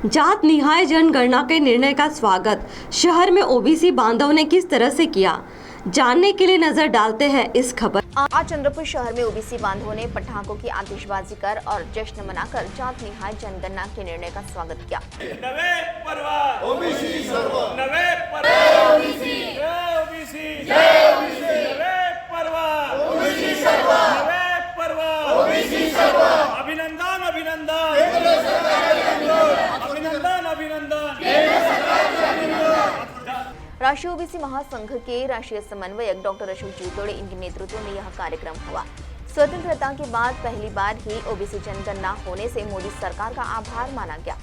जात निहाय जनगणना के निर्णय का स्वागत शहर में ओबीसी बांधवों ने किस तरह से किया, जानने के लिए नजर डालते हैं इस खबर। आज चंद्रपुर शहर में ओबीसी बांधवों ने पटाखों की आतिशबाजी कर और जश्न मनाकर जात निहाय जनगणना के निर्णय का स्वागत किया। नवे पर्व ओबीसी सर्व नवे पर्व ओबीसी जय ओबीसी जय ओबीसी नवे पर्व ओबीसी सर्व नवे पर्व ओबीसी सर्व अभिनंदन अभिनंदन केंद्र सरकार अभिनंदन अभिनंदन केंद्र सरकार। राष्ट्रीय ओबीसी महासंघ के राष्ट्रीय समन्वयक डॉक्टर अशोक जीतोड़े इनके नेतृत्व में यह कार्यक्रम हुआ। स्वतंत्रता के बाद पहली बार ही ओबीसी जनगणना होने से मोदी सरकार का आभार माना गया।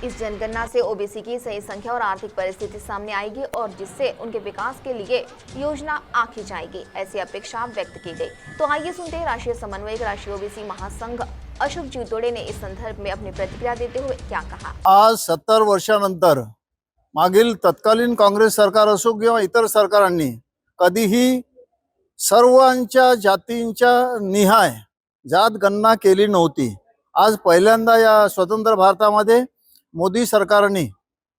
इस जनगणना से ओबीसी की सही संख्या और आर्थिक परिस्थिति सामने आएगी और जिससे उनके विकास के लिए योजना आंकी जाएगी, ऐसी अपेक्षा व्यक्त की गई। तो आइए सुनते हैं राष्ट्रीय समन्वयक राष्ट्रीय ओबीसी महासंघ अशोक जीतोड़े ने इस संदर्भ में अपनी प्रतिक्रिया देते हुए क्या कहा। आज 70 वर्षानंतर मागील तत्कालीन काँग्रेस सरकार असो किंवा इतर सरकारांनी कधीही सर्वांच्या जातींच्या निहाय जात गणना केली नव्हती। आज पहिल्यांदा या स्वतंत्र भारतामध्ये मोदी सरकारने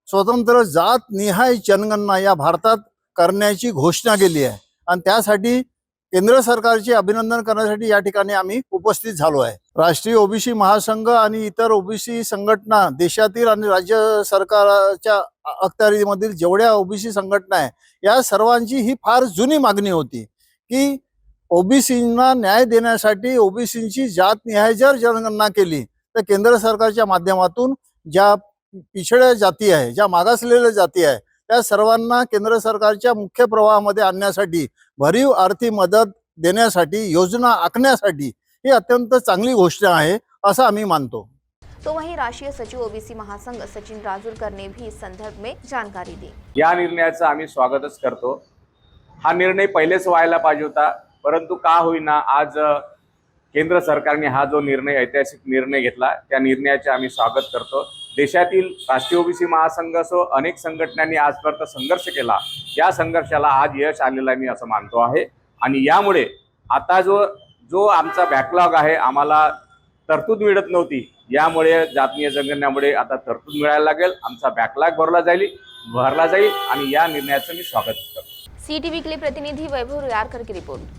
स्वतंत्र जात निहाय जनगणना या भारतात करण्याची घोषणा केली आहे आणि त्यासाठी केंद्र सरकारचे अभिनंदन करण्यासाठी या ठिकाणी आम्ही उपस्थित झालो आहे। राष्ट्रीय ओबीसी महासंघ आणि इतर ओबीसी संघटना देशातील आणि राज्य सरकारच्या अखत्यारीमधील जेवढ्या ओबीसी संघटना आहे या सर्वांची ही फार जुनी मागणी होती की ओबीसींना न्याय देण्यासाठी ओबीसींची जात निहाय जर जनगणना केली तर केंद्र सरकारच्या माध्यमातून ज्या पिछड्या जाती आहे, ज्या मागासलेल्या जाती आहे त्या सर्वांना केंद्र सरकारच्या मुख्य प्रवाहामध्ये आणण्यासाठी भरीव आर्थिक मदत देण्यासाठी योजना आखण्यासाठी ही अत्यंत चांगली घोषणा आहे असं आम्ही मानतो। तो वहीं राष्ट्रीय सचिव ओबीसी महासंघ सचिन राजूरकर ने भी इस संदर्भ में जानकारी दी। या निर्णयाचं आम्ही स्वागतच करतो। हा निर्णय पहिलेच व्हायला पाहिजे होता, परंतु का होईना आज केंद्र सरकारने हा जो निर्णय ऐतिहासिक निर्णय घेतला त्या निर्णयाचे आम्ही स्वागत करतो। देशातील राष्ट्रीय ओबीसी महासंघ असो अनेक संघटनांनी आजपर्यंत संघर्ष केला, या संघर्षाला आज यश आलेलं आहे मी असं मानतो आहे। आणि यामुळे आता जो आमचा बॅकलॉग आहे, आम्हाला तरतूद मिळत नव्हती, यामुळे जातीय जनगणनेमुळे आता तरतूद मिळायला लागेल, आमचा बॅकलॉग भरला जाईल आणि या निर्णयाचं मी स्वागत करतो। सीटीवी के लिए प्रतिनिधि वैभव रुयारकर की रिपोर्ट।